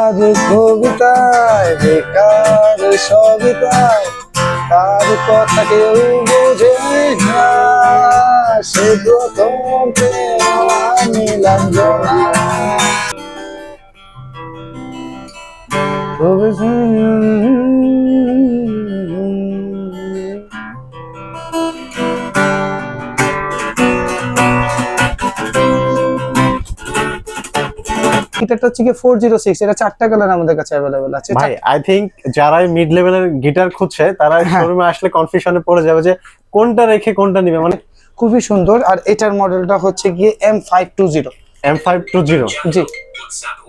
আর কবিতায় বেকার সবিতায় তার কথা কেউ বোঝে না, সে প্রথম নীলাঞ্জনা। গিটারটা হচ্ছে কি 406, এটা চারটা কালার আমাদের কাছে अवेलेबल আছে ভাই। আই থিংক যারা মিড লেভেলের গিটার খুঁজছে তারা শোরুমে আসলে কনফিউশনে পড়ে যাবে যে কোনটা রেখে কোনটা নিবে। মানে খুবই সুন্দর। আর এটার মডেলটা হচ্ছে গিয়ে M520। জি,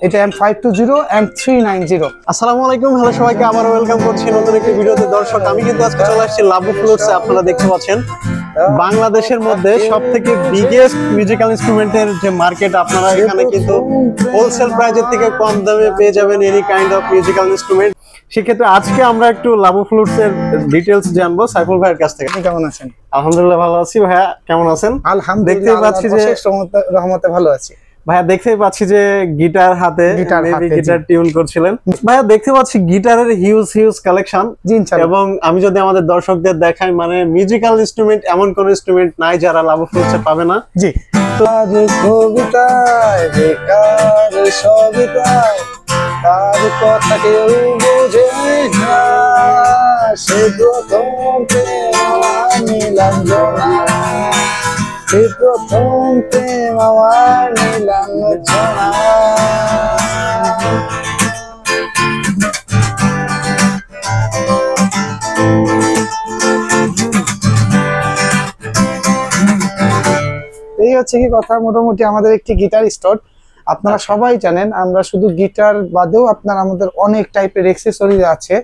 এটা M520 M390। আসসালামু আলাইকুম, হ্যালো সবাইকে, আবার ওয়েলকাম করছি নতুন একটি ভিডিওতে। দর্শক, আমি কিন্তু আজকে চলে আসছি লাবু ফ্লোরসে। আপনারা দেখতে পাচ্ছেন বাংলাদেশের মধ্যে সবথেকে বিগেস্ট মিউজিক্যাল ইনস্ট্রুমেন্টের যে মার্কেট, আপনারা এখানে কিন্তু হোলসেল প্রাইসের থেকে কম দামে পেয়ে যাবেন any kind of musical instrument. সেক্ষেত্রে আজকে আমরা একটু লাবু ফ্লোরসের ডিটেলস জানবো সাইফুল ভাইয়ের কাছ থেকে। কেমন আছেন? আলহামদুলিল্লাহ ভালো আছি। ভাইয়া কেমন আছেন? আলহামদুলিল্লাহ, দেখতেই পাচ্ছি যে রহমতে ভালো আছি। ভাইয়া দেখতেই পাচ্ছি যে গিটার হাতে গিটার টিউন করছিলেন। ভাইয়া দেখতে পাচ্ছি গিটারের হিউজ কালেকশন। এবং আমি যদি আমাদের দর্শকদের দেখাই, মানে মিউজিক্যাল ইনস্ট্রুমেন্ট এমন কোন ইনস্ট্রুমেন্ট নাই যারা লাবু ফ্লোরসে পাবে না। জি, আর কবিতায় বেকার সবিতায় তার কথা কেউ বোঝে না, সে প্রথম নীলাঞ্জনা, সে প্রথম প্রেম আমার নীলাঞ্জনা। এই হচ্ছে কি কথা। মোটামুটি আমাদের একটি গিটার স্টোর। আপনারা সবাই জানেন আমরা শুধু গিটার বাদেও আপনার আমাদের অনেক টাইপের অ্যাকসেসরিজ আছে।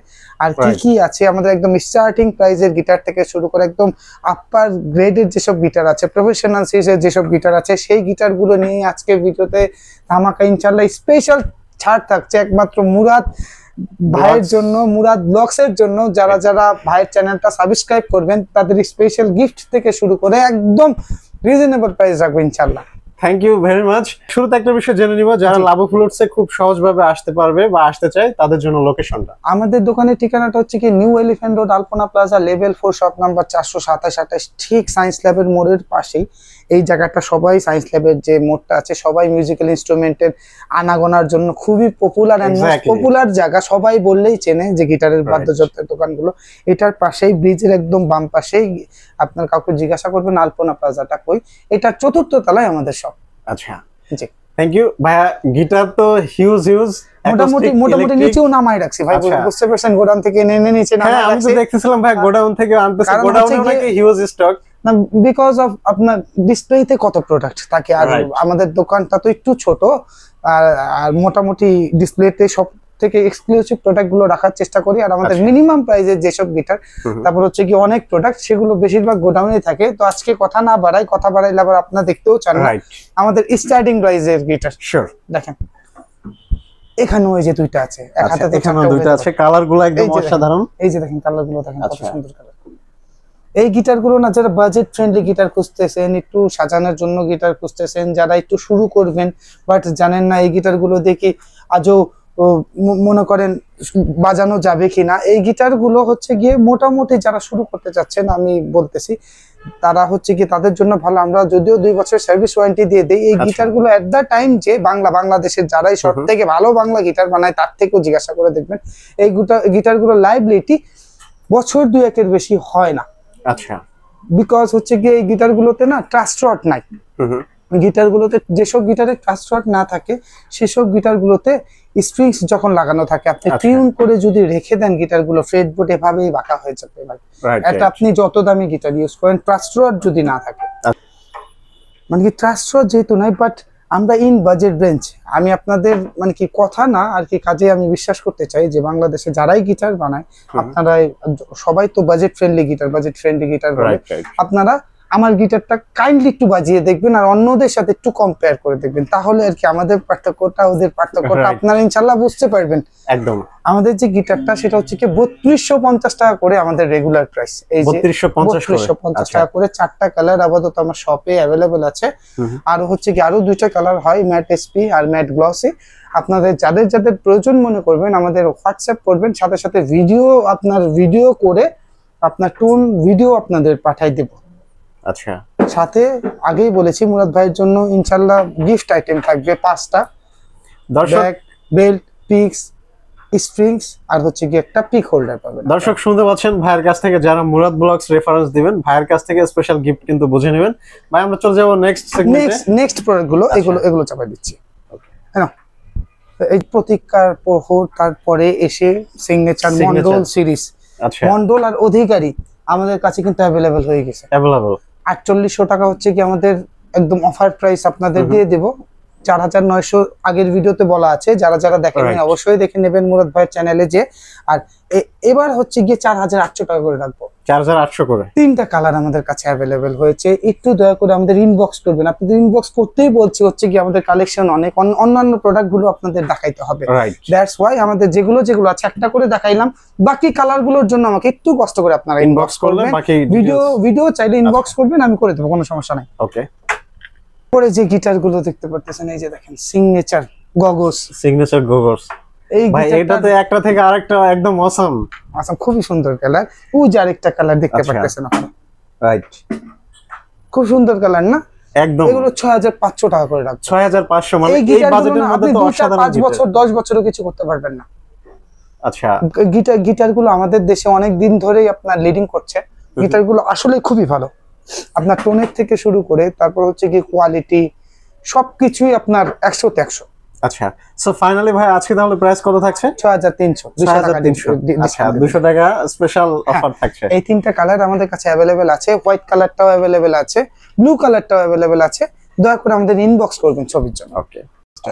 আর কি কি আছে আমাদের, একদম স্টার্টিং প্রাইজের গিটার থেকে শুরু করে একদম আপার গ্রেডের যেসব গিটার আছে, প্রফেশনাল সিরিজের যেসব গিটার আছে, সেই গিটারগুলো নিয়ে আজকের ভিডিওতে ধামাকা ইনশাআল্লাহ স্পেশাল ছাড় থাকছে একমাত্র মুরাদ ভাইয়ের জন্য, মুরাদ ব্লগসের জন্য। যারা যারা ভাইয়ের চ্যানেলটা সাবস্ক্রাইব করবেন তাদের স্পেশাল গিফট থেকে শুরু করে একদম রিজনেবল প্রাইস রাখবো ইনশাআল্লাহ। Thank you very much. শুরুতে একটা বিষয় জেনে নিব, যারা লাবু ফ্লোরসে খুব সহজভাবে আসতে পারবে বা আসতে চায় তাদের জন্য লোকেশনটা। আমাদের দোকানের ঠিকানাটা হচ্ছে কি নিউ এলিফ্যান্ট রোড, আলপনা প্লাজা, লেভেল 4, শপ নাম্বার 427-28, ঠিক সায়েন্স ল্যাবের মোড়ের পাশেই। এই জায়গাটা সবাই সায়েন্স ল্যাবের যে মোড়টা আছে, সবাই মিউজিক্যাল ইনস্ট্রুমেন্টের আনাগোনার জন্য খুবই পপুলার এন্ড মোস্ট পপুলার জায়গা। সবাই বললেই চেনে যে গিটারের বাদ্যযন্ত্রের দোকানগুলো। এটার পাশেই, ব্রিজের একদম বাম পাশেই। আপনার কাউকে জিজ্ঞাসা করবেন আলপনা প্লাজাটা কই, এটার 4র্থ তলায় আমাদের শপ। আচ্ছা, জি, থ্যাংক ইউ ভাইয়া। গিটার তো হিউজ মোটামুটি নিচেও নামাই রাখছি ভাই, বুঝতে পারছেন? গোডাউন থেকে এনে নিচে নামাই রাখছি। আমি তো দেখতেছিলাম ভাই গোডাউন থেকে আনতেছে, গোডাউনে নাকি হিউজ স্টক না, বিকজ অফ আপনার ডিসপ্লেতে কত প্রোডাক্ট থাকে। আর আমাদের দোকানটা তো একটু ছোট, আর মোটামুটি ডিসপ্লেতে সব থেকে এক্সক্লুসিভ প্রোডাক্ট গুলো রাখার চেষ্টা করি। আর আমাদের মিনিমাম প্রাইসের যেসব গিটার, তারপর হচ্ছে কি অনেক প্রোডাক্ট, সেগুলো বেশিরভাগ গোডাউনে থাকে। তো আজকে কথা না বাড়াই, কথা বাড়াইলে আবার আপনারা দেখতেও চান না। আমাদের স্টার্টিং প্রাইসের গিটার শিওর দেখেন, এখানে ওই যে দুইটা আছে, এক হাতে এখানে দুইটা আছে, কালার গুলো একদম অসাধারণ। এই যে দেখেন কালার গুলো দেখেন কত সুন্দর কালার। এই গিটার গুলো না, যারা বাজেট ফ্রেন্ডলি গিটার খুঁজতেছেন, একটু সাজানোর জন্য গিটার খুঁজতেছেন, যারা একটু শুরু করবেন বাট জানেন না এই গিটার গুলো দেখি আজও মনে করেন বাজানো যাবে কিনা, এই গিটার গুলো হচ্ছে গিয়ে মোটামুটি যারা শুরু করতে চাচ্ছেন আমি বলতেছি তারা হচ্ছে কি তাদের জন্য ভালো। আমরা যদিও 2 বছর সার্ভিস ওয়ারেন্টি দিয়ে দেই। এই গিটার গুলো এট দা টাইম যে বাংলাদেশের যারাই সব থেকে ভালো বাংলা গিটার বানায় তার থেকেও জিজ্ঞাসা করে দেখবেন, এই গিটার গুলো লাইবিলিটি বছর 2-1 বেশি হয় না। আচ্ছা, বিকজ হচ্ছে কি এই গিটার গুলোতে না ট্রাস্ট রড নাই। গিটার গুলোতে যেসব গিটারে ট্রাস্ট রড না থাকে সেসব গিটার গুলোতে স্ট্রিংস যখন লাগানো থাকে, আপনি টিউন করে যদি রেখে দেন গিটার গুলো ফ্রেটবোর্ড এভাবেই বাঁকা হয়ে যাবে ভাই। এটা আপনি যত দামি গিটার ইউজ করেন, ট্রাস্ট রড যদি না থাকে, মানে কি ট্রাস্ট রড যেহেতু নাই, বাট আমরা ইন বাজেট রেঞ্জ, আমি আপনাদের মানে কি কথা না আর কি কাজে আমি বিশ্বাস করতে চাই যে বাংলাদেশে যারাই গিটার বানায় আপনারা সবাই তো বাজেট ফ্রেন্ডলি গিটার বলে, আপনারা আমার গিটারটা কাইন্ডলি একটু বাজিয়ে দেখবেন আর অন্যদের সাথে একটু কম্পেয়ার করে দেখবেন, তাহলে আর কি আমাদের পার্থক্যটা ওদের পার্থক্যটা আপনারা ইনশাল্লাহ বুঝতে পারবেন। একদম। আমাদের যে গিটারটা সেটা হচ্ছে কি 3250 টাকা করে আমাদের রেগুলার প্রাইস। এই যে 3250 টাকা করে 4টা কালার আপাতত আমার শপে অ্যাভেলেবেল আছে। আর হচ্ছে কি আরো 2টা কালার হয়, ম্যাট এসপি আর ম্যাট গ্লসি। আপনাদের যাদের যাদের প্রয়োজন মনে করবেন আমাদের হোয়াটসঅ্যাপ করবেন, সাথে সাথে ভিডিও করে আপনার টোন ভিডিও আপনাদের পাঠাই দেব। আচ্ছা, সাথে আগেই বলেছি মুরাদ ভাইয়ের জন্য ইনশাআল্লাহ গিফট আইটেম থাকবে 5টা, ব্যাগ, বেল্ট, পিক্স, স্প্রিংস আর হচ্ছে কি একটা পিক হোল্ডার পাবেন। দর্শক শুনতে পাচ্ছেন ভাইয়ের কাছ থেকে, যারা মুরাদ ব্লগস রেফারেন্স দিবেন ভাইয়ের কাছ থেকে স্পেশাল গিফট কিন্তু বুঝে নেবেন। ভাই আমরা চলে যাব নেক্সট সেগমেন্টে। নেক্সট প্রোডাক্ট গুলো এগুলো চাপাই দিচ্ছি। হ্যাঁ, এই প্রতীক্ষার প্রহর, তারপরে এসে সিগনেচার মন্ডল সিরিজ। আচ্ছা, মন্ডল আর অধিকারী আমাদের কাছে কিন্তু অ্যাভেলেবেল হয়ে গেছে। 4800 টাকা হচ্ছে কি আমাদের একদম অফার প্রাইস আপনাদের দিয়ে দেব। 4900 আগের ভিডিওতে বলা আছে, যারা যারা দেখেননি অবশ্যই দেখে নেবেন মুরাদ ভাইয়ের চ্যানেলে যে। আর এবার হচ্ছে গিয়ে 4800 টাকা করে রাখবো। 4800 করে 3টা কালার আমাদের কাছে অ্যাভেলেবেল হয়েছে। একটু দয়া করে আমাদের ইনবক্স করবেন, আপনাদের ইনবক্স করতেই বলছি, হচ্ছে কি আমাদের কালেকশন অনেক, অন্যান্য প্রোডাক্ট গুলো আপনাদের দেখাইতে হবে। দ্যাটস ওয়াই আমাদের যেগুলো আছে একটা করে দেখাইলাম। বাকি কালার গুলোর জন্য আমাকে একটু কষ্ট করে আপনারা ইনবক্স করবেন। ভিডিও চাইলে ইনবক্স করবেন, আমি করে দেবো, কোনো সমস্যা নাই। ওকে। পরে যে গিটার গুলো দেখতে পারতেছেন, এই যে দেখেন সিগনেচার গগস। এই ভাই এটাতে একটা থেকে আরেকটা একদম অসাম, খুবই সুন্দর কালার। ওই যে আরেকটা কালার দেখতে পারতেছেন আপনারা, রাইট, খুব সুন্দর কালার না একদম। এগুলো 6500 টাকা করে রাখবো। 6500 মানে এই বাজেটের মধ্যে তো অসাধারণ। 5 বছর 10 বছরও কিছু করতে পারবেন না। আচ্ছা, গিটার গুলো আমাদের দেশে অনেক দিন ধরেই আপনার লিডিং করছে। গিটার গুলো আসলে খুবই ভালো, আপনার টোনের থেকে শুরু করে তারপর হচ্ছে কি কোয়ালিটি সবকিছুই আপনার 100তে 100। আচ্ছা, সো ফাইনালি ভাই আজকে তাহলে প্রাইস কত থাকছে? 6300। 200 টাকা স্পেশাল অফার থাকছে। এই 3টা কালার আমাদের কাছে অ্যাভেলেবেল আছে। হোয়াইট কালারটাও অ্যাভেলেবেল আছে, ব্লু কালারটাও অ্যাভেলেবেল আছে। দয়া করে আমাদের ইনবক্স করবেন ছবির জন্য। ওকে।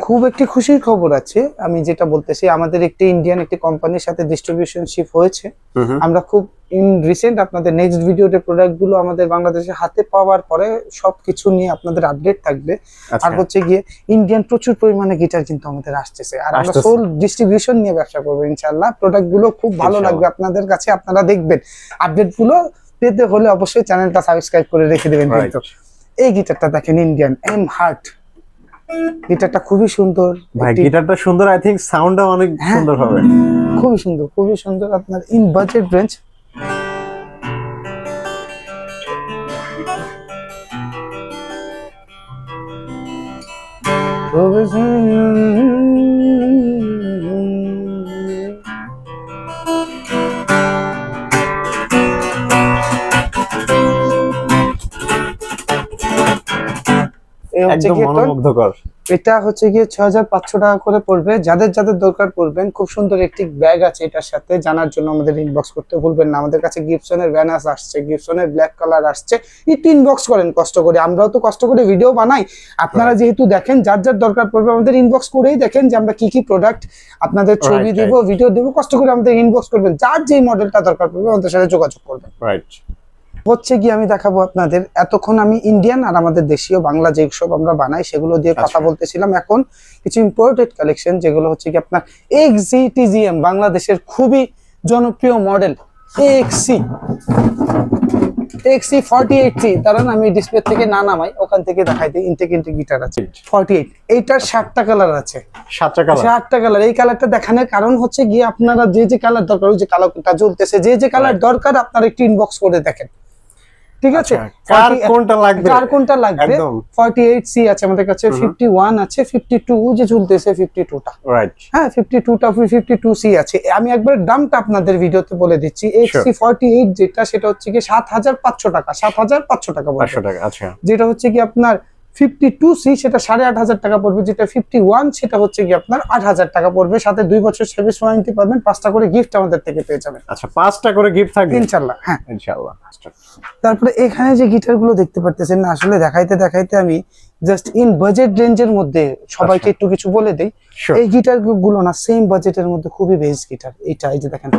খুব একটি খুশির খবর আছে, আমি যেটা বলতেছি, আমাদের একটি ইন্ডিয়ান একটি কোম্পানির সাথে ডিস্ট্রিবিউশনশিপ হয়েছে। আমরা খুব ইন রিসেন্ট আপনাদের নেক্সট ভিডিওতে প্রোডাক্ট গুলো আমাদের বাংলাদেশে হাতে পাওয়ার পরে সবকিছু নিয়ে আপনাদের আপডেট থাকবে। আর হচ্ছে গিয়ে ইন্ডিয়ান প্রচুর পরিমাণে গিটার কিন্তু আমাদের আসতেছে, আর আমরা সোল ডিস্ট্রিবিউশন নিয়ে ব্যবসা করবো ইনশাআল্লাহ। প্রোডাক্ট গুলো খুব ভালো লাগবে আপনাদের কাছে, আপনারা দেখবেন। আপডেট গুলো পেতে হলে অবশ্যই চ্যানেলটা সাবস্ক্রাইব করে রেখে দেবেন। কিন্তু এই গিটারটা দেখেন, ইন্ডিয়ান এম হার্ট গিটারটা খুবই সুন্দর। ভাই গিটারটা সুন্দর, আই থিংক সাউন্ডও অনেক সুন্দর হবে। খুবই সুন্দর, খুবই সুন্দর। আপনার ইন বাজেট রেঞ্জ। এটা হচ্ছে গিয়ে 6500 টাকা করে পড়বে। যাদের যাদের দরকার পড়বেন, খুব সুন্দর একটি ব্যাগ আছে এটার সাথে। জানার জন্য আমাদের ইনবক্স করতে ভুলবেন না। আমাদের কাছে গিবসনের ভ্যানাস আসছে, গিবসনের ব্ল্যাক কালার আসছে। একটু ইনবক্স করেন কষ্ট করে, আমরাও তো কষ্ট করে ভিডিও বানাই। আপনারা যেহেতু দেখেন, যার যার দরকার পড়বে আমাদের ইনবক্স করেই দেখেন যে আমরা কি কি প্রোডাক্ট আপনাদের ছবি দেব, ভিডিও দেব। কষ্ট করে আমাদের ইনবক্স করবেন, যার যেই মডেলটা দরকার পড়বে আমাদের সাথে যোগাযোগ করবেন। রাইট। হচ্ছে কি আমি দেখাবো আপনাদের, এতক্ষণ আমি ইন্ডিয়ান আর আমাদের দেশীয় বাংলা যে সব আমরা বানাই সেগুলো দিয়ে কথা বলতেছিলাম। এখন কিছু ইম্পোর্টেড কালেকশন, যেগুলো হচ্ছে কি আপনার XZTGM বাংলাদেশের খুবই জনপ্রিয় মডেল XC48C। কারণ আমি ডিসপ্লে থেকে না নামাই, ওখান থেকে দেখাই দিই। ইনটেক গিটার আছে 48, এইটার 7টা কালার আছে। 7টা কালার। এই কালারটা দেখানোর কারণ হচ্ছে গিয়ে আপনারা যে যে কালার দরকার, ওই যে কালারটা জ্বলতেছে, যে যে কালার দরকার আপনারা একটু ইনবক্স করে দেখেন, ঠিক আছে? কার কোনটা লাগবে 48C আছে আমাদের কাছে, 51 আছে, 52 যে ঝুলতেছে 52টা। রাইট, হ্যাঁ 52টা 52C আছে। আমি একবার দামটা আপনাদের ভিডিওতে বলে দিচ্ছি। XC48 যেটা, সেটা হচ্ছে কি 7500 টাকা। 7500 টাকা বলবো। আচ্ছা, যেটা হচ্ছে কি আপনার 52C সেটা 8500 টাকা পড়বে। যেটা 51 সেটা হচ্ছে কি আপনার 8000 টাকা পড়বে। সাথে 2 বছর সার্ভিস ওয়ারেন্টি পাবেন। 5টা করে গিফট আমাদের থেকে পেয়ে যাবেন। আচ্ছা, 5টা করে গিফট থাকবে ইনশাআল্লাহ। হ্যাঁ ইনশাআল্লাহ। তারপরে এখানে যে গিটার গুলো দেখতে পারতেছেন না, আসলে দেখাইতে দেখাইতে আমি জাস্ট ইন বাজেট রেঞ্জের মধ্যে সবাইকে একটু কিছু বলে দেই। এই গিটার গুলো না সেম বাজেটের মধ্যে খুবই বেস্ট গিটার। এইটা এই যে দেখেন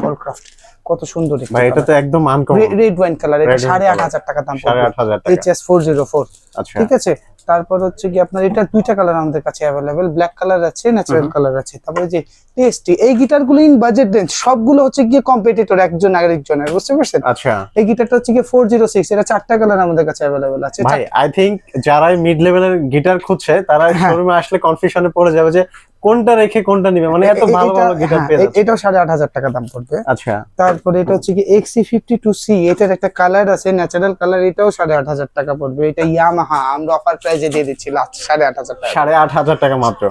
কত সুন্দর ভাই, এটা তো একদম আনকমন, রেড ওয়াইন কালার, এটা 8,500 টাকা দাম পড়বে, 8,500 টাকা। HS404। আচ্ছা, ঠিক আছে, তারপর হচ্ছে কি আপনার এটা দুইটা কালার আমাদের কাছে अवेलेबल, ব্ল্যাক কালার আছে, ন্যাচারাল কালার আছে। তারপরে যে টেস্টি, এই গিটারগুলো ইন বাজেট রেঞ্জ, সবগুলো হচ্ছে কি কম্পিটিটর একজন আরেকজনের, বুঝতে পারছেন? আচ্ছা, এই গিটারটা হচ্ছে কি 406, এটা চারটা কালার আমাদের কাছে अवेलेबल আছে। ভাই আই থিংক যারা মিড লেভেলের গিটার খুঁজছে তারা শোরুমে আসলে কনফিউশনে পড়ে যাবে যে কোনটা রেখে কোনটা নিবে, মানে এত ভালো ভালো গিটার পেয়ে যাচ্ছে। এটাও 8,500 টাকা দাম পড়বে। আচ্ছা, তারপরে এটা হচ্ছে কি XC52C, এটার একটা কালার আছে ন্যাচারাল কালার, এটাও 8,500 টাকা পড়বে। এটা ইয়ামাহা, আমরা অফার প্রাইসে দিয়ে দিচ্ছি লাস্ট 8,500 টাকা। 8,500 টাকা মাত্র।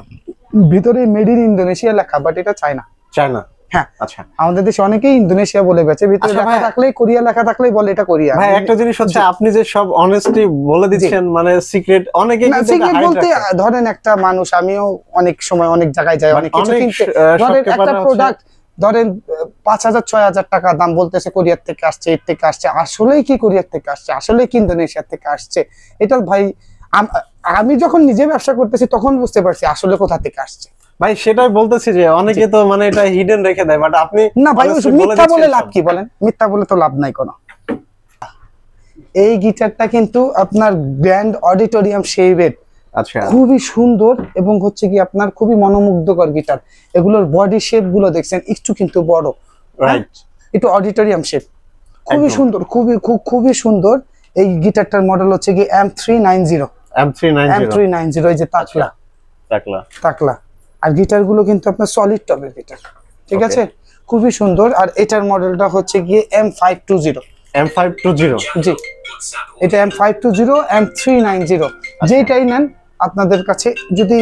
ভিতরে মেড ইন ইন্দোনেশিয়া লেখা, বাট এটা চায়না। চায়না? হ্যাঁ। আচ্ছা, আমাদের দেশে অনেকেই ইন্দোনেশিয়া বলে বেচে, ভিতরে আচ্ছা লেখা ভাই, থাকলেই কোরিয়া লেখা থাকলেই বলে এটা কোরিয়া। ভাই একটা জিনিস হচ্ছে আপনি যে সব অনেস্টি বলে দিচ্ছেন, মানে সিক্রেট অনেকে না, কিন্তু সিক্রেট এটা বলতে hide রাখে। ধরেন একটা মানুষ, আমিও অনেক সময় অনেক জায়গায় যাই, অনেক কিছু অনেক কিনতে, ধরেন শপকেপাররা একটা হচ্ছে- প্রোডাক্ট ধরেন 5,000-6,000 টাকা দাম বলতেছে, কোরিয়ার থেকে আসছে, এর থেকে আসছে, আসলেই কি কোরিয়ার থেকে আসছে, আসলেই কি ইন্দোনেশিয়া থেকে আসছে? এটা ভাই আমি যখন নিজে ব্যবসা করতেছি তখন বুঝতে পারছি আসলে কোথা থেকে আসছে। ভাই সেটাই বলতেছি যে অনেকে তো মানে এটা হিডেন রেখে দেয়, বাট আপনি না ভাই, honestly মিথ্যা বলে দিচ্ছেন লাভ সব। কি বলেন? মিথ্যা বলে তো লাভ নাই কোনো। এই গিটারটা কিন্তু আপনার গ্র্যান্ড অডিটোরিয়াম শেপের, আচ্ছা, খুবই সুন্দর এবং হচ্ছে কি আপনার খুবই মনোমুগ্ধকর গিটার। এগুলোর বডি শেপ গুলো দেখছেন একটু কিন্তু বড়, রাইট, একটু অডিটোরিয়াম শেপ, খুবই একদম। সুন্দর, খুবই সুন্দর। এই গিটারটার মডেল হচ্ছে কি M390, M390, এই যে তাকলা, তাকলা। আর গিটার গুলো কিন্তু আপনার সলিড টপের গিটার, ঠিক আছে, খুবই সুন্দর। আর এটার মডেলটা হচ্ছে গিয়ে M520, জি, এটা M520, M390, যেটাই নেন আপনাদের কাছে, যদি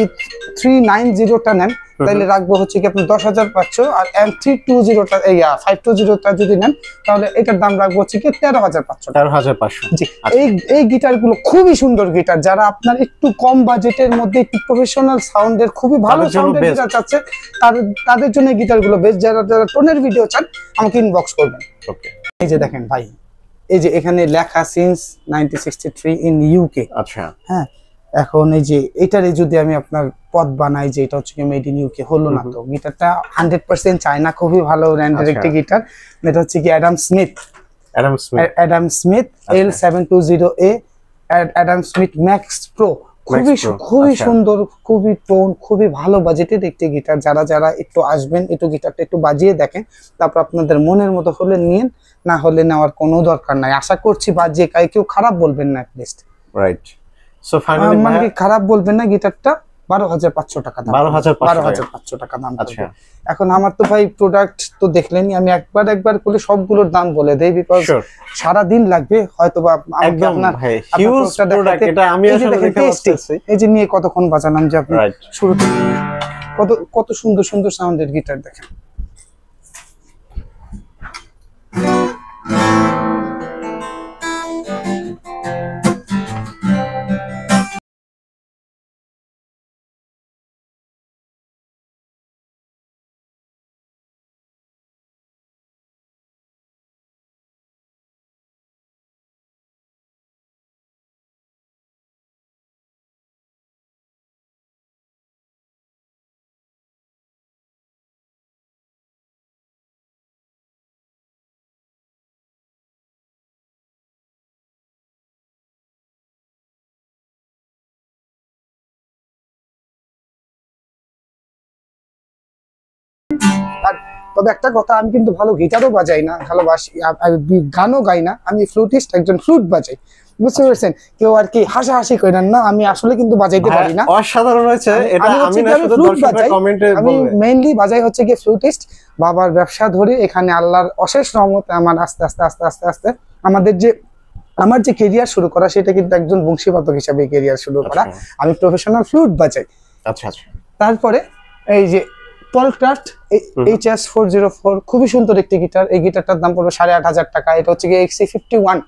390টা নেন তাহলে রাখবো হচ্ছে কি আপনি 10,500, আর M320টা 520টা যদি নেন তাহলে এটার দাম রাখবো হচ্ছে কি 13,500 টাকা। 13,500। জি, এই গিটার গুলো খুবই সুন্দর গিটার, যারা আপনার একটু কম বাজেটের মধ্যে একটু প্রফেশনাল সাউন্ডের, খুবই ভালো তাদের জন্য সাউন্ডের best। গিটার চাচ্ছে, তাদের জন্য এই গিটার গুলো বেস্ট। যারা টোনের ভিডিও চান আমাকে ইনবক্স করবেন। ওকে, এই যে দেখেন ভাই, এই যে এখানে লেখা সিন্স 1963 ইন ইউকে। আচ্ছা, হ্যাঁ, এখন এই যে এটারে যদি আমি আপনার পদ বানাই যে এটা হচ্ছে মেড ইন ইউকে, হলো না তো। গিটারটা 100% চায়না, খুবই ভালো ব্র্যান্ডের একটি গিটার। এটা হচ্ছে কি Adam Smith L720A, Adam Smith max pro, খুবই সুন্দর, খুবই টোন, খুবই ভালো বাজেটের একটি গিটার। যারা একটু আসবেন, একটু গিটারটা একটু বাজিয়ে দেখেন, তারপর আপনাদের মনের মতো হলে নিন, না হলে নেওয়ার কোনো দরকার নাই। আশা করছি বাজিয়ে কেউ খারাপ বলবেন না, অ্যাটলিস্ট। রাইট। সো ফাইনালি মানে কি খারাপ বলবেন না, গিটারটা 12,500 টাকা দাম, 12,500 টাকা দাম। আচ্ছা, এখন আমার তো ভাই প্রোডাক্ট তো দেখলেনই, আমি একবার করে সবগুলোর দাম বলে দেই, বিকজ সারা দিন লাগবে হয়তো বা একদম ভাই, হিউজ প্রোডাক্ট, এটা আমি আসলে দেখতে পাচ্ছি। এই যে নিয়ে কতক্ষণ বাজালাম যে আপনি শুরুতে কত সুন্দর সুন্দর সাউন্ডের গিটার দেখেন। তবে একটা কথা, আমি কিন্তু ভালো গিটারও বাজাই না, ভালোবাসি, গানও গাই না, আমি ফ্লুটিস্ট, একজন ফ্লুট বাজাই, বুঝতে পেরেছেন? কেউ আর কি হাসাহাসি করেন না, আমি আসলে কিন্তু বাজাইতে পারি না। অসাধারণ হয়েছে এটা, আমি না শুধু দর্শকদের কমেন্টে আমি মেইনলি বাজাই হচ্ছে কি ফ্লুটিস্ট। বাবার ব্যবসা ধরে এখানে আল্লাহর অশেষ রহমতে আমার আস্তে আস্তে আমার যে কেরিয়ার শুরু করা, সেটা কিন্তু একজন বংশীবাদক হিসাবে কেরিয়ার শুরু করা। আমি প্রফেশনাল ফ্লুট বাজাই। আচ্ছা, তারপরে এই যে পলক্রাফট HS404, খুবই সুন্দর একটি গিটার। এই গিটারটার দাম পড়বে 8,500 টাকা। এটা হচ্ছে কি XC51,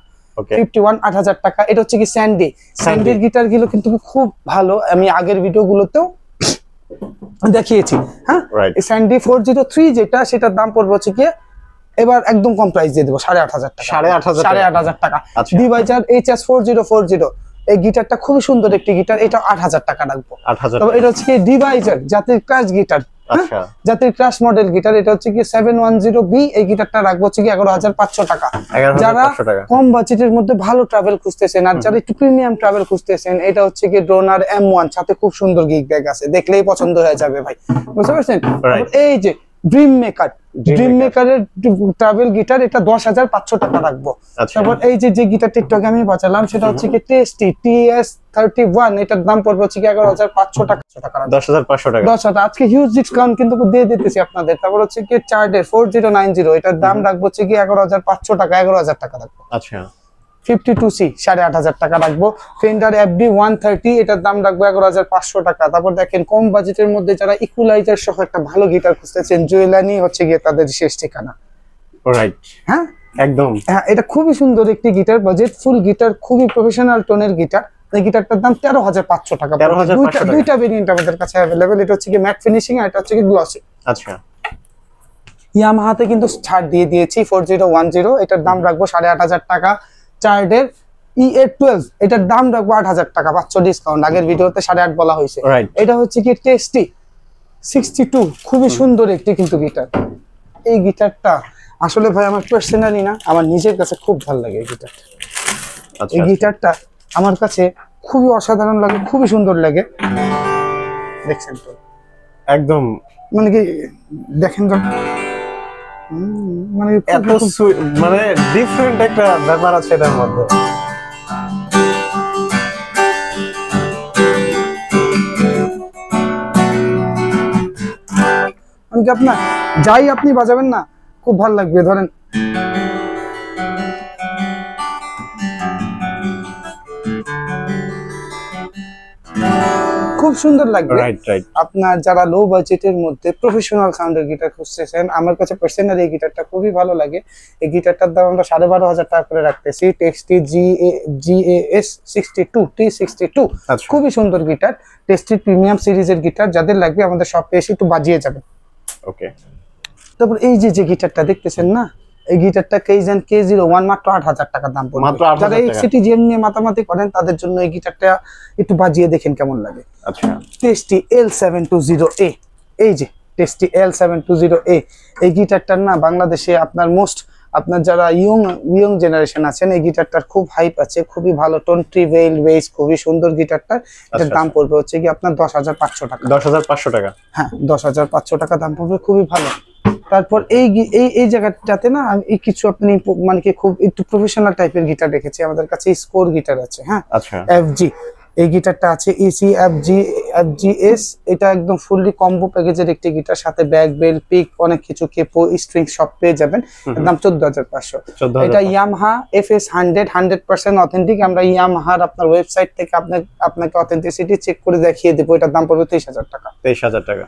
8,000 টাকা। এটা হচ্ছে কি স্যান্ডির গিটার গুলো কিন্তু খুব ভালো, আমি আগের ভিডিও গুলোতেও দেখিয়েছি। হ্যাঁ, স্যান্ডি 403 যেটা, সেটার দাম পড়বে হচ্ছে কি, এবার একদম কম প্রাইস দিয়ে দেবো, 8,500 টাকা। 8,500 টাকা। ডিভাইজার HS4040, এই গিটারটা খুবই সুন্দর একটি গিটার, এটা 8,000 টাকা রাখবো। তবে এটা হচ্ছে কি ডিভাইজার, জাতীয় ক্লাস গিটার, আচ্ছা জাতির ক্রাশ মডেল গিটার, এটা হচ্ছে কি 710B। এই গিটারটা রাখবো হচ্ছে কি 11,500 টাকা। যারা 11,500 টাকা। কম বাজেটের মধ্যে ভালো ট্রাভেল খুঁজতেছেন আর যারা একটু প্রিমিয়াম ট্রাভেল খুঁজতেছেন, এটা হচ্ছে কি ড্রোনার M1, সাথে খুব সুন্দর গিগ ব্যাগ আছে, দেখলেই পছন্দ হয়ে যাবে ভাই, বুঝতে পারছেন? এই যে ড্রিম মেকারের ট্রাভেল গিটার, এটা 10,500 টাকা রাখবো। তারপর এই যে গিটারটা একটু আগে আমি বাজালাম, সেটা হচ্ছে কি টেস্টি TS31, এটার দাম পড়বে হচ্ছে কি 11,500 টাকা। 10,500 টাকা। 10,000 আজকে হিউজ ডিসকাউন্ট কিন্তু দিয়ে দিতেছি আপনাদের। তারপর হচ্ছে কি চার্ডের 4090, এটার দাম রাখবো হচ্ছে কি 11,500 টাকা, 11,000 টাকা রাখবো। আচ্ছা 52C 8,500 টাকা রাখবো। ফেন্ডার FD 130, এটার দাম রাখবো 11,500 টাকা। তারপর দেখেন কম বাজেটের মধ্যে যারা ইকুয়ালাইজার সহ একটা ভালো গিটার খুঁজতেছেন, জুয়েলানি হচ্ছে গিয়ে তাদের শেষ ঠিকানা। রাইট, হ্যাঁ একদম। হ্যাঁ, এটা খুবই সুন্দর একটি গিটার, বাজেট ফুল গিটার, খুবই প্রফেশনাল টোনের গিটার। এই গিটারটার দাম 13,500 টাকা। 13,500 টাকা। দুইটা ভেরিয়েন্ট আমাদের কাছে अवेलेबल, এটা হচ্ছে কি ম্যাট ফিনিশিং আর এটা হচ্ছে কি গ্লসি। আচ্ছা ইয়ামাহাতে কিন্তু ছাড় দিয়ে দিয়েছি 4010, এটার দাম রাখবো 8,500 টাকা। চার্ডের EA12, এটার দাম রাখবো 8,000 টাকা, 500 ডিসকাউন্ট, আগের ভিডিওতে 8,500 বলা হয়েছে। এটা হচ্ছে কি টেস্টি 62, খুবই সুন্দর একটি কিন্তু গিটার। এই গিটারটা আসলে ভাই আমার পার্সোনালি না, আমার নিজের কাছে খুব ভালো লাগে এই গিটারটা। এই গিটারটা আমার কাছে খুবই অসাধারণ লাগে, খুবই সুন্দর লাগে। দেখছেন তো একদম, মানে কি দেখেন তো, মানে এত মানে ডিফারেন্ট একটা ব্যাপার আছে এটার মধ্যে। মানে কি আপনার যাই আপনি বাজাবেন না, খুব ভালো লাগবে। ধরেন খুব সুন্দর লাগবে। আপনার যারা লো বাজেটের মধ্যে প্রফেশনাল সাউন্ডের গিটার খুঁজতেছেন, আমার কাছে পার্সোনালি এই গিটারটা খুবই ভালো লাগে। এই গিটারটার দাম আমরা 12,500 টাকা করে রাখতেছি। টেক্সটি GAS 62 T62, খুবই সুন্দর গিটার, টেক্সটি প্রিমিয়াম সিরিজের গিটার। যাদের লাগবে আমাদের শপে এসে একটু বাজিয়ে যাবেন। ওকে। তারপর এই যে গিটারটা দেখতেছেন না, এই গিটারটা কেইজেন K01 মাত্র 8,000 টাকা দাম পড়বে। যারা XCT GM নিয়ে মাতামাতি করেন তাদের জন্য এই গিটারটা একটু বাজিয়ে দেখেন কেমন লাগে। আচ্ছা টেস্টি L720A, এই যে টেস্টি L720A, এই গিটারটার না বাংলাদেশে আপনার যারা ইয়ং জেনারেশন আছেন, এই গিটারটার খুব হাইপ আছে, খুবই ভালো টোন, ট্রিভেল বেস, খুবই সুন্দর গিটারটা। এটার দাম পড়বে হচ্ছে কি আপনার 10,500 টাকা। 10,500 টাকা, হ্যাঁ 10,500 টাকা দাম পড়বে, খুবই ভালো। তারপর এই জায়গাটাতে না আমি কিছু আপনি মানে কি খুব একটু প্রফেশনাল টাইপের গিটার রেখেছি। আমাদের কাছে স্কোর গিটার আছে, হ্যাঁ FG, এই গিটারটা আছে EC FGS, এটা একদম ফুললি কম্বো প্যাকেজের একটি গিটার, সাথে ব্যাক বেল পিক অনেক কিছু, কেপো স্ট্রিং সব পেয়ে যাবেন। এর দাম 14,500। এটা ইয়ামাহা FS 100% অথেন্টিক। আমরা ইয়ামাহার আপনার ওয়েবসাইট থেকে আপনাকে অথেন্টিসিটি চেক করে দেখিয়ে দেবো। এটার দাম পড়বে 23,000 টাকা। 23,000 টাকা।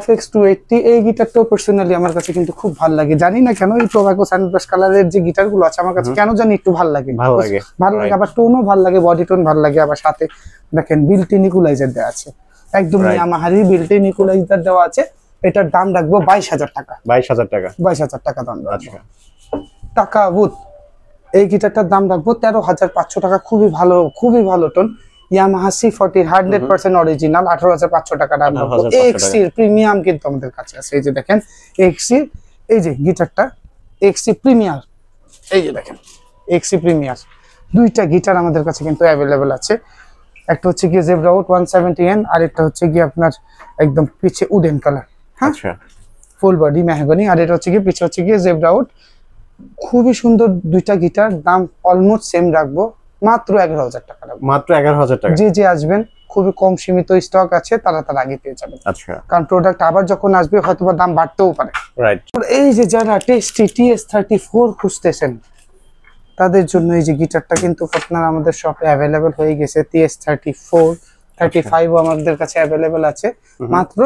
FX280, এই গিটারটাও পার্সোনালি আমার কাছে কিন্তু খুব ভালো লাগে। জানি না কেন এই টোবাকো সানব্রাশ কালারের যে গিটারগুলো আছে আমার কাছে কেন জানি একটু ভালো লাগে, আবার টোনও ভালো লাগে, বডি টোন ভালো লাগে। আবার সাথে দেখেন বিল্ট ইন ইকুয়ালাইজার দেওয়া আছে, একদম ইয়ামাহারই বিল্ট ইন ইকুয়ালাইজার দেওয়া আছে। এটার দাম রাখবো 22,000 টাকা। 22,000 টাকা দাম রাখবো। টাকা বুথ, এই গিটারটার দাম রাখবো 13,500 টাকা। খুবই ভালো টোন, ইয়ামাহা C40 100% অরিজিনাল, 18,500 টাকা দাম রাখবো। XC প্রিমিয়াম কিন্তু আমাদের কাছে আছে, এই যে দেখেন XC, এই যে গিটারটা XC প্রিমিয়ার, এই যে দেখেন XC প্রিমিয়ার। দুইটা গিটার আমাদের কাছে কিন্তু অ্যাভেলেবেল আছে। একটা হচ্ছে গিয়ে জেব্রাউড 170N, আর একটা হচ্ছে গিয়ে আপনার একদম পিছে উডেন কালার, হ্যাঁ ফুল বডি মেহগনি, আর এটা হচ্ছে গিয়ে পিছে হচ্ছে গিয়ে জেব্রাউড। খুবই সুন্দর দুইটা গিটার, দাম অলমোস্ট সেম রাখবো, মাত্র 11,000 টাকা রাখবো। মাত্র 11,000 টাকা। যে আসবেন, খুবই কম সীমিত স্টক আছে, তারা আগে পেয়ে যাবেন। আচ্ছা, কারণ প্রোডাক্ট আবার যখন আসবে হয়তো বা দাম বাড়তেও পারে। রাইট। এই যে যারা টেস্টি TS34 খুঁজতেছেন তাদের জন্য এই যে গিটারটা কিন্তু আপনার আমাদের শপে অ্যাভেলেবেল হয়ে গেছে। TS34 35 আমাদের কাছে অ্যাভেলেবেল আছে, মাত্র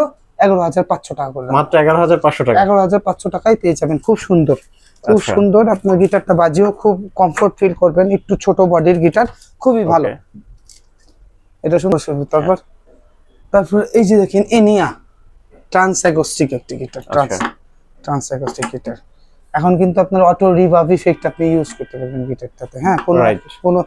11,500 টাকা করে। মাত্র 11,500 টাকা। 11,500 টাকায় পেয়ে যাবেন। খুব সুন্দর, খুব সুন্দর। আপনার গিটারটা বাজিয়েও খুব কমফোর্ট ফিল করবেন। একটু ছোট বডির গিটার, খুবই ভালো। এটা সুন্দর। তারপর এই যে দেখেন এনিয়া ট্রান্স অ্যাকোস্টিক একটি গিটার, ট্রান্স অ্যাকোস্টিক গিটার। এখন কিন্তু আপনার অটো রিভার্ব ইফেক্ট আপনি ইউজ করতে পারবেন গিটারটাতে, হ্যাঁ। কোনো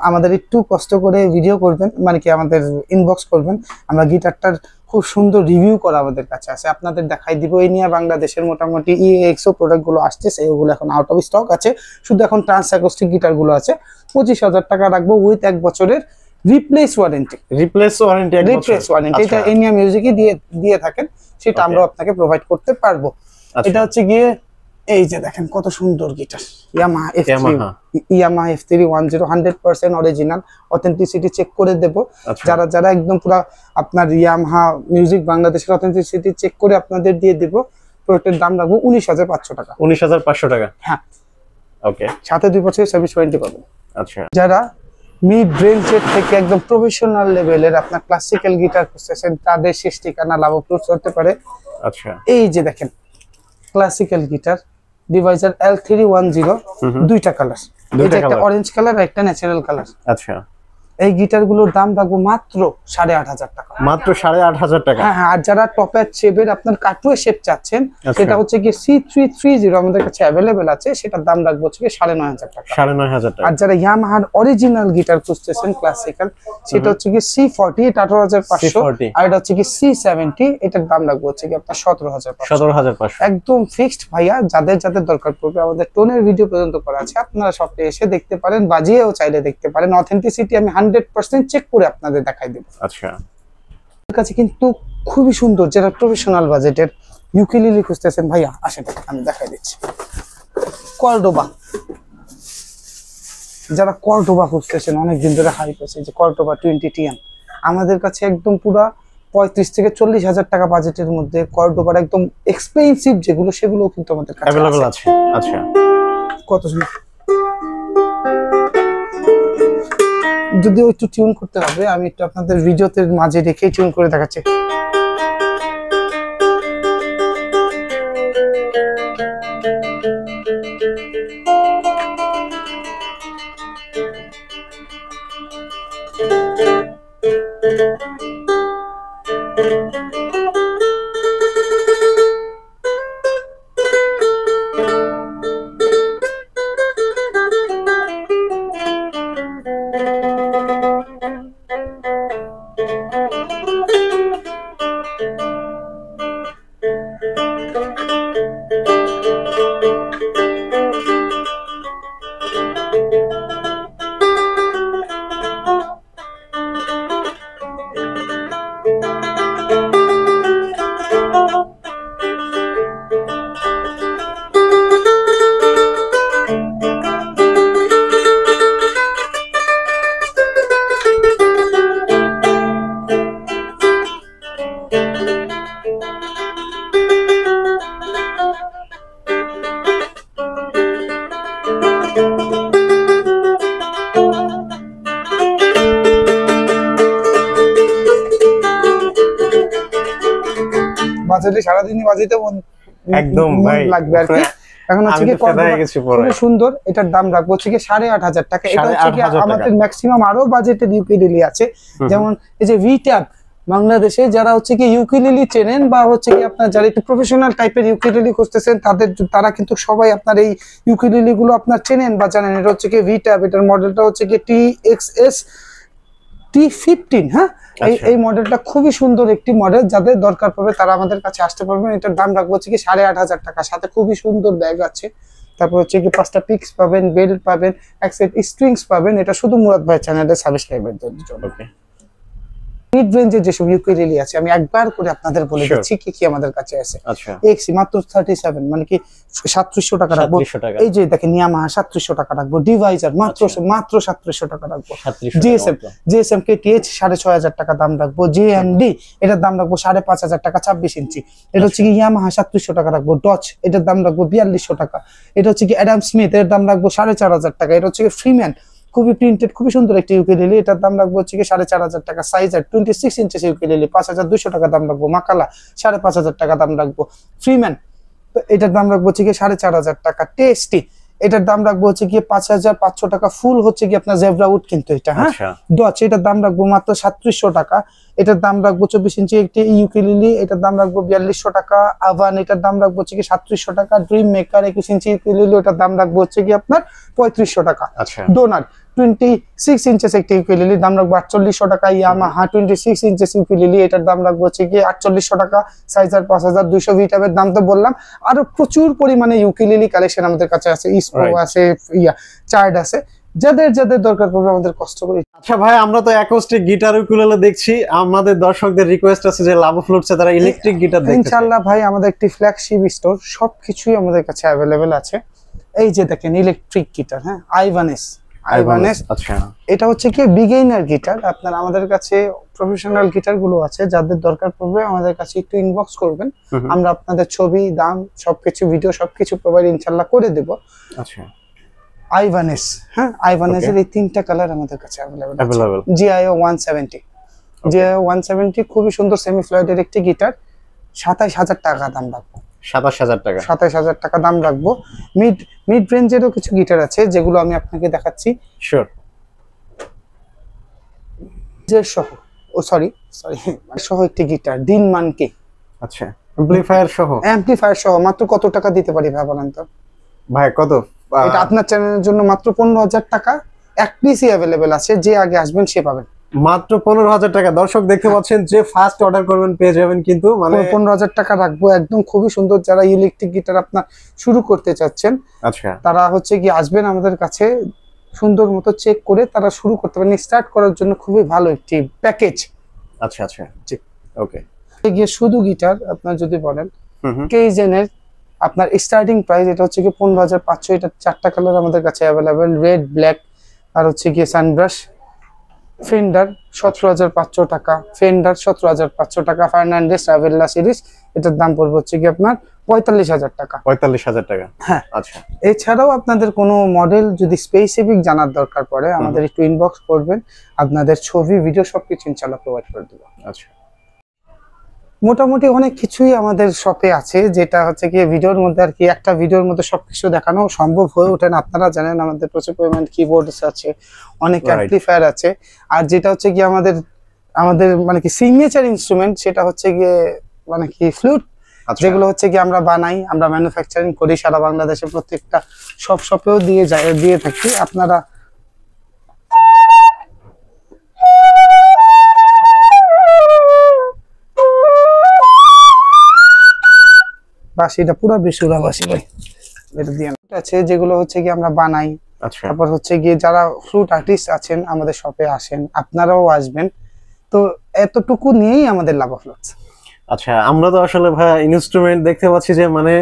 আমাদের একটু কষ্ট করে ভিডিও করবেন, মানে কি আমাদের ইনবক্স করবেন, আমরা গিটারটার খুব সুন্দর রিভিউ করা আমাদের কাছে আছে, আপনাদের দেখাই দিব। এই নিয়ে বাংলাদেশের মোটামুটি EXO প্রোডাক্ট গুলো আসতেছে, ওগুলো এখন আউট অফ স্টক আছে। শুধু এখন ট্রান্স অ্যাকোস্টিক গিটার গুলো আছে। 25,000 টাকা রাখবো উইথ 1 বছরের রিপ্লেস ওয়ারেন্টি। রিপ্লেস ওয়ারেন্টি এটা এনিয়া মিউজিকই দিয়ে থাকেন, সেটা আমরা আপনাকে প্রোভাইড করতে পারবো। এটা হচ্ছে গিয়ে এই যে দেখেন কত সুন্দর guitar, Yamaha F3 10 100% original, authenticity check করে দেব। যারা একদম পুরো আপনার ইয়ামাহা মিউজিক বাংলাদেশের অথেন্টিসিটি চেক করে আপনাদের দিয়ে দেব। প্রোডাক্টের দাম রাখবো 19,500 টাকা। 19,500 টাকা, হ্যাঁ ওকে। সাথে 2 বছরের সার্ভিস ওয়ারেন্টি পাবেন। আচ্ছা, যারা মিড রেঞ্জের থেকে একদম প্রফেশনাল লেভেলের আপনার ক্লাসিক্যাল গিটার খুঁজতেছেন, তাদের শেষ ঠিকানা লাভপ্রদ হতে পারে। আচ্ছা, এই যে দেখেন ক্লাসিক্যাল গিটার ডিভাইজার L310, দুইটা কালার, একটা অরেঞ্জ কালার আর একটা ন্যাচারাল কালার। আচ্ছা, এই গিটার গুলোর দাম রাখবো মাত্র 8,500 টাকা। মাত্র 8,500 টাকা। হ্যাঁ, আর যারা টপের শেপের আপনার কাটুয়ে শেপ চাচ্ছেন, সেটা হচ্ছে কি C330 আমাদের কাছে অ্যাভেলেবেল আছে, সেটার দাম রাখবো হচ্ছে 9,500 টাকা। 9,500 টাকা। আর যারা ইয়ামাহার অরিজিনাল গিটার খুঁজতেছেন ক্লাসিক্যাল, সেটা হচ্ছে কি C40, এটা 18,500, আর এটা হচ্ছে কি C70, এটার দাম রাখবো হচ্ছে কি আপনার 17,500। একদম ফিক্সড ভাইয়া, যাদের দরকার পড়বে আমাদের টোনের ভিডিও পর্যন্ত করা আছে, আপনারা শপে এসে দেখতে পারেন, বাজিয়েও চাইলে দেখতে পারেন। অথেন্টিসিটি আমি 100% চেক করে আপনাদের দেখাই দেব। আচ্ছা, এর কাছে কিন্তু খুবই সুন্দর, যারা প্রফেশনাল বাজেটের ইউকেলেলে খুঁজতেছেন ভাইয়া আসেন আমি দেখাই দিচ্ছি। কর্ডোবা, যারা কর্ডোবা খুঁজতেছেন অনেকদিন ধরে হাইপ আছে, যে কর্ডোবা 20TM আমাদের কাছে একদম পুরো 35 থেকে 40,000 টাকা বাজেটের মধ্যে কর্ডোবার একদম এক্সপেন্সিভ যেগুলো, সেগুলো কিন্তু আমাদের কাছে अवेलेबल আছে। আচ্ছা, কত সুন্দর। যদিও একটু টিউন করতে হবে, আমি একটু আপনাদের ভিডিওতে মাঝে রেখে টিউন করে দেখাচ্ছি। বাজারে সারাদিনই বাজিতে একদম ভাই লাগবে আর কি। এখন হচ্ছে কি খুবই সুন্দর, এটার দাম রাখবো হচ্ছে কি 8,500 টাকা। এটা হচ্ছে কি আমাদের ম্যাক্সিমাম আরো বাজেটের ইউকেলেলে আছে, যেমন এই যে V-Tab বাংলাদেশে যারা হচ্ছে কি ইউকেলেলে চেনেন, বা হচ্ছে কি আপনার যারা একটু প্রফেশনাল টাইপের ইউকেলেলে খুঁজতেছেন, তারা কিন্তু সবাই আপনার এই ইউকেলেলে গুলো আপনার চেনেন বা জানেন। এটা হচ্ছে কি V-Tab, এটার মডেলটা হচ্ছে কি TXS T15। হ্যাঁ, এই মডেলটা খুবই সুন্দর একটি মডেল, যাদের দরকার পড়বে তারা আমাদের কাছে আসতে পারবেন। এটার দাম রাখবো হচ্ছে কি 8,500 টাকা। সাথে খুবই সুন্দর ব্যাগ আছে, তারপর হচ্ছে কি 5টা পিক্স পাবেন, বেল্ট পাবেন, এক সেট স্ট্রিংস পাবেন। এটা শুধু মুরাদ ভাই চ্যানেলের সাবস্ক্রাইবারদের জন্য। মিড রেঞ্জের যেসব ইউকেলেলে আছে আমি একবার করে আপনাদের বলে দিচ্ছি কি কি আমাদের কাছে আছে। এক্সি মাত্র 37, মানে কি 3700 টাকা রাখবো। এই যে দেখেন ইয়ামাহা 3700 টাকা রাখবো। ডিভাইজার মাত্র 3700 টাকা রাখবো। জিএসএম KTH 6500 টাকা দাম রাখবো। JMD এটার দাম রাখবো 5,500 টাকা 24 ইঞ্চি। এটা হচ্ছে কি ইয়ামাহা 3700 টাকা রাখবো। ডচ এটার দাম রাখবো 4200 টাকা। এটা হচ্ছে কি অ্যাডাম স্মিথ এর দাম রাখবো 4,500 টাকা। এটা হচ্ছে কি ফ্রিম্যান, খুবই প্রিন্টেড, খুবই সুন্দর একটি ইউকেলেলে, এটার দাম রাখবো হচ্ছে কি 4,500 টাকা। সাইজার 26 ইঞ্চি ইউকেলেলে 5,200 টাকা দাম রাখবো। মাকালা 5,500 টাকা দাম রাখবো। ফ্রিম্যান এটার দাম রাখবো হচ্ছে কি 4,500 টাকা। টেস্টি এটার দাম রাখবো হচ্ছে কি 5,500 টাকা। ফুল হচ্ছে কি আপনার জেব্রা উড কিন্তু এটা। হ্যাঁ, ডচ এটার দাম রাখবো মাত্র 3700 টাকা। এটার দাম রাখবো 24 ইঞ্চি একটি ইউকেলেলে, এটার দাম রাখবো 4200 টাকা। আভান এটার দাম রাখবো হচ্ছে কি 3700 টাকা। ড্রিম মেকার 21 ইঞ্চি ইউকেলেলে, এটার দাম রাখবো হচ্ছে কি আপনার 3500 টাকা। ডোনার 26 ইঞ্চেস একটি ইউকুলেলে দাম রাখবো 4800 টাকা। ইয়ামাহা 26 ইঞ্চেস ইউকুলেলে এটার দাম রাখবো হচ্ছে কি 4800 টাকা। সাইজার 5200 ভিটাবের দাম তো বললাম। আরো প্রচুর পরিমাণে ইউকুলেলে কালেকশন আমাদের কাছে আছে, ইস্পো আছে, চার্ড আছে, যাদের যাদের দরকার পড়বে আমাদের কষ্ট করে। আচ্ছা ভাই, আমরা তো অ্যাকোস্টিক গিটার ইউকুলেলে দেখছি, আমাদের দর্শকদের রিকোয়েস্ট আছে যে লাভো ফ্লুটসে তারা ইলেকট্রিক গিটার দেখতে চায়। ইনশাআল্লাহ ভাই, আমাদের একটি ফ্ল্যাগশিপ স্টোর, সবকিছুই আমাদের কাছে अवेलेबल আছে। এই যে দেখেন ইলেকট্রিক গিটার, হ্যাঁ, আইভানেস। আচ্ছা, এটা হচ্ছে কি বিগিনার গিটার। আপনার আমাদের কাছে প্রফেশনাল গিটার গুলো আছে, যাদের দরকার পড়বে আমাদের কাছে একটু ইনবক্স করবেন, আমরা আপনাদের ছবি, দাম, সবকিছু, ভিডিও সবকিছু প্রোভাইড ইনশাআল্লাহ করে দেব। আচ্ছা, আইভানেস, হ্যাঁ, আইভানেসের এই তিনটা কালার আমাদের কাছে अवेलेबल আছে। জিআইও 170, জিআইও 170 খুবই সুন্দর সেমি ফ্লয়েডের একটি গিটার, 27000 টাকা দাম রাখবো। 27000 টাকা, 27000 টাকা দাম রাখবো। মিড রেঞ্জেরও কিছু গিটার আছে যেগুলো আমি আপনাকে দেখাচ্ছি। শিওর। যে সহ, সরি সহ একটি গিটার দিনমানকে। আচ্ছা, অ্যাম্পলিফায়ার সহ মাত্র কত টাকা দিতে পারি ভাই বলেন তো? ভাই কত? এটা আপনার চ্যানেলের জন্য মাত্র 15000 টাকা। এক পিসই अवेलेबल আছে, যে আগে আসবেন সে পাবেন। মাত্র 15000 টাকা। দর্শক দেখতে পাচ্ছেন, যে ফার্স্ট অর্ডার করবেন পেয়ে যাবেন, কিন্তু মানে 15000 টাকা রাখবো একদম খুবই সুন্দর। যারা ইলেকট্রিক গিটার আপনার শুরু করতে চাচ্ছেন, আচ্ছা, তারা হচ্ছে কি আসবেন আমাদের কাছে, সুন্দর মতো চেক করে তারা শুরু করতে পারেন। স্টার্ট করার জন্য খুবই ভালো একটি প্যাকেজ। আচ্ছা, জি, ওকে। গিয়ে শুধু গিটার আপনার যদি বলেন, কেইজেনের আপনার স্টার্টিং প্রাইস এটা হচ্ছে কি 15500। এটা 4টা কালার আমাদের কাছে अवेलेबल, রেড, ব্ল্যাক, আর হচ্ছে কি সানব্রাশ। ফেন্ডার 17500 টাকা, ফেন্ডার 17500 টাকা। ফার্নান্ডেস রাভেল্লা সিরিজ, এটার দাম পড়বে হচ্ছে কি আপনার 45000 টাকা। 45000 টাকা, হ্যাঁ। আচ্ছা, এছাড়াও আপনাদের কোনো মডেল যদি স্পেসিফিক জানার দরকার পড়ে, আমাদের একটু ইনবক্স করবেন, আপনাদের ছবি, ভিডিও সবকিছু ইনশাআল্লাহ প্রোভাইড করে দেব। আচ্ছা, মোটামুটি অনেক কিছুই আমাদের শপে আছে, যেটা হচ্ছে কি ভিডিওর মধ্যে আর কি একটা ভিডিওর মধ্যে সবকিছু দেখানো সম্ভব হয়ে ওঠে না। আপনারা জানেন আমাদের প্রচুর পরিমাণ কিবোর্ড আছে, অনেক অ্যাম্পলিফায়ার আছে, আর যেটা হচ্ছে কি আমাদের মানে কি সিগনেচার ইনস্ট্রুমেন্ট, সেটা হচ্ছে গিয়ে মানে কি ফ্লুট, যেগুলো হচ্ছে কি আমরা বানাই, আমরা ম্যানুফ্যাকচারিং করি সারা বাংলাদেশে, প্রত্যেকটা সব শপেও দিয়ে থাকি। আপনারা বাসিটা পুরো বেসুরা বাসি ভাই, এটা দিয়ে আছে, যেগুলো হচ্ছে কি আমরা বানাই। আচ্ছা, তারপর হচ্ছে গিয়ে যারা ফ্লুট আর্টিস্ট আছেন আমাদের শপে আসেন, আপনারাও আসবেন, তো এতটুকু নিয়েই আমাদের লাভ ফ্লুটস। আচ্ছা, আমরা তো আসলে ভাই ইনস্ট্রুমেন্ট দেখতে পাচ্ছি যে মানে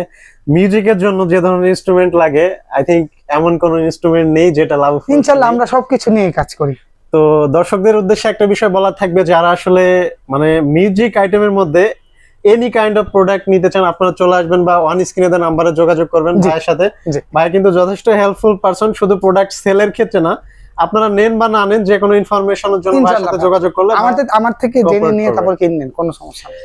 মিউজিকের জন্য যে ধরনের ইনস্ট্রুমেন্ট লাগে, আই থিংক এমন কোন ইনস্ট্রুমেন্ট নেই যেটা লাভ। ইনশাআল্লাহ আমরা সবকিছু নিয়ে কাজ করি। তো দর্শকদের উদ্দেশ্যে একটা বিষয় বলার থাকবে, যারা আসলে মানে মিউজিক আইটেমের মধ্যে এনি কাইন্ড অফ প্রোডাক্ট নিতে চান, আপনারা চলে আসবেন বা অন স্ক্রিনে দেওয়া নাম্বারে যোগাযোগ করবেন ভাইয়ের সাথে। ভাই কিন্তু যথেষ্ট হেল্পফুল পারসন, শুধু প্রোডাক্ট সেলের ক্ষেত্রে না, আপনারা নেন বা না নেন, যে কোনো ইনফরমেশনের জন্য ভাইয়ের সাথে যোগাযোগ করলে আমার থেকে জেনে নিয়ে তারপর কিনেন, কোনো সমস্যা নেই।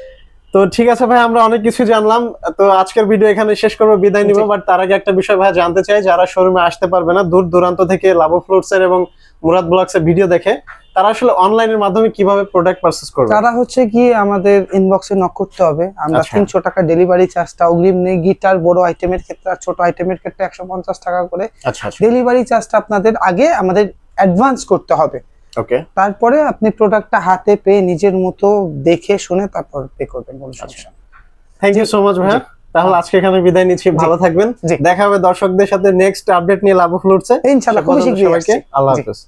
তো ঠিক আছে ভাই, আমরা অনেক কিছু জানলাম। তো আজকের ভিডিও এখানে শেষ করবো, বিদায় নিব। বাট তার আগে একটা বিষয় ভাই জানতে চাই, যারা শোরুমে আসতে পারবে না, দূর দূরান্ত থেকে লাভো ফ্লুটসের এবং মুরাদ ব্লগসের ভিডিও দেখে, তারা আসলে অনলাইনের মাধ্যমে কিভাবে প্রোডাক্ট পারচেজ করবে? তারা হচ্ছে কি আমাদের ইনবক্সে নক করতে হবে। আমরা 300 টাকা ডেলিভারি চার্জটা অগ্রিম নেই, গিটার বড় আইটেমের ক্ষেত্রে আর ছোট আইটেমের ক্ষেত্রে 150 টাকা করে। আচ্ছা, ডেলিভারি চার্জটা আপনাদের আগে আমাদের অ্যাডভান্স করতে হবে। ওকে, তারপরে আপনি প্রোডাক্টটা হাতে পেয়ে নিজের মতো দেখে শুনে তারপর পে করবেন, কোনো সমস্যা নেই। থ্যাংক ইউ সো মাচ ভাই। তাহলে আজকে এখানে বিদায় নিচ্ছি, ভালো থাকবেন। দেখা হবে দর্শকদের সাথে নেক্সট আপডেট নিয়ে লাভো ফ্লুটসে ইনশাআল্লাহ খুব শীঘ্রই। আল্লাহ হাফেজ।